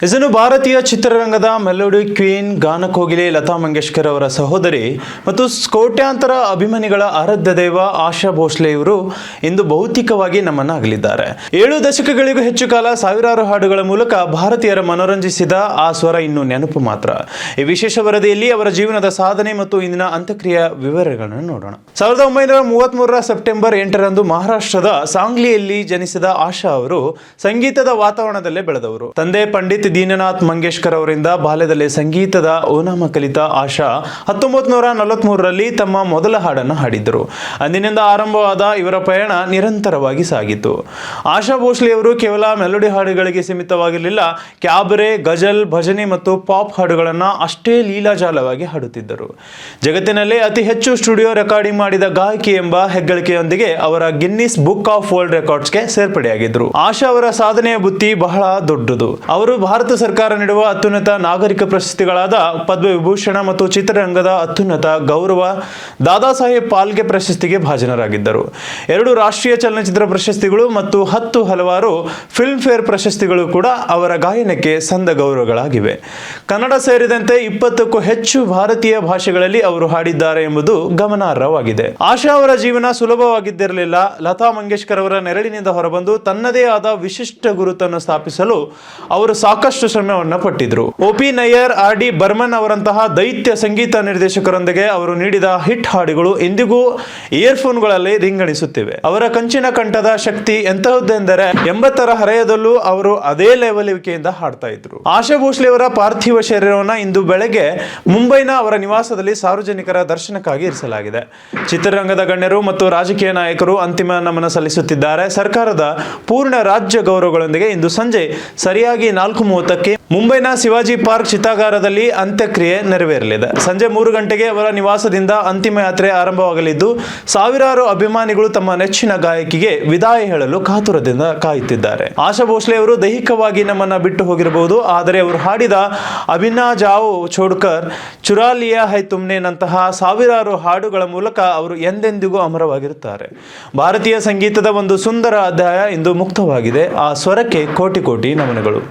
ಇದನ್ನು ಭಾರತೀಯ ಚಿತ್ರರಂಗದ ಮೆಲೋಡಿ ಕ್ವೀನ್ ಗಾನಕೋಗಿಲೆ ಲತಾ ಮಂಗೇಶ್ಕರ್ ಅವರ ಸಹೋದರಿ ಮತ್ತು ಕೋಟ್ಯಾಂತರ ಅಭಿಮಾನಿಗಳ ಆರಾಧ್ಯ ದೈವ ಆಶಾ ಭೋಸ್ಲೆ ಇವರು ಇಂದು ಭೌತಿಕವಾಗಿ ನಮ್ಮನ್ನು ಅಗಲಿದ್ದಾರೆ. 7 ದಶಕಗಳಿಗೂ ಹೆಚ್ಚು ಕಾಲ ಸಾವಿರಾರು ಹಾಡುಗಳ ಮೂಲಕ ಭಾರತೀಯರ ಮನೋರಂಜಿಸಿದ ಆ ಸ್ವರ ಇನ್ನು ನೆನಪು ಮಾತ್ರ. ಈ ವಿಶೇಷ ವರದಿಯಲ್ಲಿ ಅವರ ಜೀವನದ ಸಾಧನೆ ಮತ್ತು ಇಂದಿನ ಅಂತ್ಯಕ್ರಿಯೆಯ ವಿವರಗಳನ್ನು ನೋಡೋಣ. 1933 ಸೆಪ್ಟೆಂಬರ್ 8ರಂದು ಮಹಾರಾಷ್ಟ್ರದ ಸಾಂಗ್ಲಿಯಲ್ಲಿ ಜನಿಸಿದ ಆಶಾ ಅವರು ಸಂಗೀತದ ವಾತಾವರಣದಲ್ಲೇ ಬೆಳೆದವರು. ತಂದೆ ಪಂಡಿತ್ ದೀನನಾಥ್ ಮಂಗೇಶ್ಕರ್ ಅವರಿಂದ ಬಾಲ್ಯದಲ್ಲಿ ಸಂಗೀತದ ಓನಾಮ ಕಲಿತ ಆಶಾ 1943ರಲ್ಲಿ ತಮ್ಮ ಮೊದಲ ಹಾಡನ್ನು ಹಾಡಿದ್ದರು. ಅಂದಿನಿಂದ ಆರಂಭವಾದ ಇವರ ಪಯಣ ನಿರಂತರವಾಗಿ ಸಾಗಿತು. ಆಶಾ ಭೋಸ್ಲೆ ಅವರು ಕೇವಲ ಮೆಲೋಡಿ ಹಾಡುಗಳಿಗೆ ಸೀಮಿತವಾಗಿರಲಿಲ್ಲ. ಕ್ಯಾಬರೆ, ಗಜಲ್, ಭಜನೆ ಮತ್ತು ಪಾಪ್ ಹಾಡುಗಳನ್ನು ಅಷ್ಟೇ ಲೀಲಾಜಾಲವಾಗಿ ಹಾಡುತ್ತಿದ್ದರು. ಜಗತ್ತಿನಲ್ಲೇ ಅತಿ ಹೆಚ್ಚು ಸ್ಟುಡಿಯೋ ರೆಕಾರ್ಡಿಂಗ್ ಮಾಡಿದ ಗಾಯಕಿ ಎಂಬ ಹೆಗ್ಗಳಿಕೆಯೊಂದಿಗೆ ಅವರ ಗಿನ್ನಿಸ್ ಬುಕ್ ಆಫ್ ವರ್ಲ್ಡ್ ರೆಕಾರ್ಡ್ಸ್ಗೆ ಸೇರ್ಪಡೆಯಾಗಿದ್ದರು. ಆಶಾ ಅವರ ಸಾಧನೆಯ ಬುತ್ತಿ ಬಹಳ ದೊಡ್ಡದು. ಅವರು ಭಾರತ ಸರ್ಕಾರ ನೀಡುವ ಅತ್ಯುನ್ನತ ನಾಗರಿಕ ಪ್ರಶಸ್ತಿಗಳಾದ ಪದ್ಮವಿಭೂಷಣ ಮತ್ತು ಚಿತ್ರರಂಗದ ಅತ್ಯುನ್ನತ ಗೌರವ ದಾದಾ ಸಾಹೇಬ್ ಫಾಲ್ಕೆ ಪ್ರಶಸ್ತಿಗೆ ಭಾಜನರಾಗಿದ್ದರು. 2 ರಾಷ್ಟ್ರೀಯ ಚಲನಚಿತ್ರ ಪ್ರಶಸ್ತಿಗಳು ಮತ್ತು 10 ಹಲವಾರು ಫಿಲ್ಮ್ ಫೇರ್ ಪ್ರಶಸ್ತಿಗಳು ಕೂಡ ಅವರ ಗಾಯನಕ್ಕೆ ಸಂದ ಗೌರವಗಳಾಗಿವೆ. ಕನ್ನಡ ಸೇರಿದಂತೆ 20ಕ್ಕೂ ಹೆಚ್ಚು ಭಾರತೀಯ ಭಾಷೆಗಳಲ್ಲಿ ಅವರು ಹಾಡಿದ್ದಾರೆ ಎಂಬುದು ಗಮನಾರ್ಹವಾಗಿದೆ. ಆಶಾ ಅವರ ಜೀವನ ಸುಲಭವಾಗಿದ್ದಿರಲಿಲ್ಲ. ಲತಾ ಮಂಗೇಶ್ಕರ್ ಅವರ ನೆರಳಿನಿಂದ ಹೊರಬಂದು ತನ್ನದೇ ಆದ ವಿಶಿಷ್ಟ ಗುರುತನ್ನು ಸ್ಥಾಪಿಸಲು ಅವರು ಸಾಕಷ್ಟು ಶ್ರಮವನ್ನು ಪಟ್ಟಿದ್ರು. OP ನಯ್ಯರ್, RD ಬರ್ಮನ್ ಅವರಂತಹ ದೈತ್ಯ ಸಂಗೀತ ನಿರ್ದೇಶಕರೊಂದಿಗೆ ಅವರು ನೀಡಿದ ಹಿಟ್ ಹಾಡುಗಳು ಇಂದಿಗೂ ಇಯರ್ಫೋನ್ಗಳಲ್ಲಿ ರಿಂಗಣಿಸುತ್ತಿವೆ. ಅವರ ಕಂಚಿನ ಕಂಠದ ಶಕ್ತಿ ಎಂತಹದ್ದೆಂದರೆ 80ರ ಹರೆಯದಲ್ಲೂ ಅವರು ಅದೇ ಲೆವೆಲಿಕೆಯಿಂದ ಹಾಡ್ತಾ ಇದ್ರು. ಆಶಾ ಭೋಸ್ಲೆ ಅವರ ಪಾರ್ಥಿವ ಶರೀರವನ್ನು ಇಂದು ಬೆಳಗ್ಗೆ ಮುಂಬೈನ ಅವರ ನಿವಾಸದಲ್ಲಿ ಸಾರ್ವಜನಿಕರ ದರ್ಶನಕ್ಕಾಗಿ ಇರಿಸಲಾಗಿದೆ. ಚಿತ್ರರಂಗದ ಗಣ್ಯರು ಮತ್ತು ರಾಜಕೀಯ ನಾಯಕರು ಅಂತಿಮ ನಮನ ಸಲ್ಲಿಸುತ್ತಿದ್ದಾರೆ. ಸರ್ಕಾರದ ಪೂರ್ಣ ರಾಜ್ಯ ಗೌರವಗಳೊಂದಿಗೆ ಇಂದು ಸಂಜೆ ಸರಿಯಾಗಿ 4:30ಕ್ಕೆ ಮುಂಬೈನ ಶಿವಾಜಿ ಪಾರ್ಕ್ ಚಿತಾಗಾರದಲ್ಲಿ ಅಂತ್ಯಕ್ರಿಯೆ ನೆರವೇರಲಿದೆ. ಸಂಜೆ 3 ಗಂಟೆಗೆ ಅವರ ನಿವಾಸದಿಂದ ಅಂತಿಮ ಯಾತ್ರೆ ಆರಂಭವಾಗಲಿದ್ದು, ಸಾವಿರಾರು ಅಭಿಮಾನಿಗಳು ತಮ್ಮ ನೆಚ್ಚಿನ ಗಾಯಕಿಗೆ ವಿದಾಯ ಹೇಳಲು ಕಾತುರದಿಂದ ಕಾಯುತ್ತಿದ್ದಾರೆ. ಆಶಾ ಭೋಸ್ಲೆ ಅವರು ದೈಹಿಕವಾಗಿ ನಮ್ಮನ್ನ ಬಿಟ್ಟು ಹೋಗಿರಬಹುದು, ಆದರೆ ಅವರು ಹಾಡಿದ ಅಭಿನಾ ಜಾओ छोड़कर, चुरा लिया है तुमने ನಂತಹ ಸಾವಿರಾರು ಹಾಡುಗಳ ಮೂಲಕ ಅವರು ಎಂದೆಂದಿಗೂ ಅಮರವಾಗಿರುತ್ತಾರೆ. ಭಾರತೀಯ ಸಂಗೀತದ ಒಂದು ಸುಂದರ ಅಧ್ಯಾಯ ಇಂದು ಮುಕ್ತವಾಗಿದೆ. ಆ ಸ್ವರಕ್ಕೆ ಕೋಟಿ ಕೋಟಿ ನಮನಗಳು.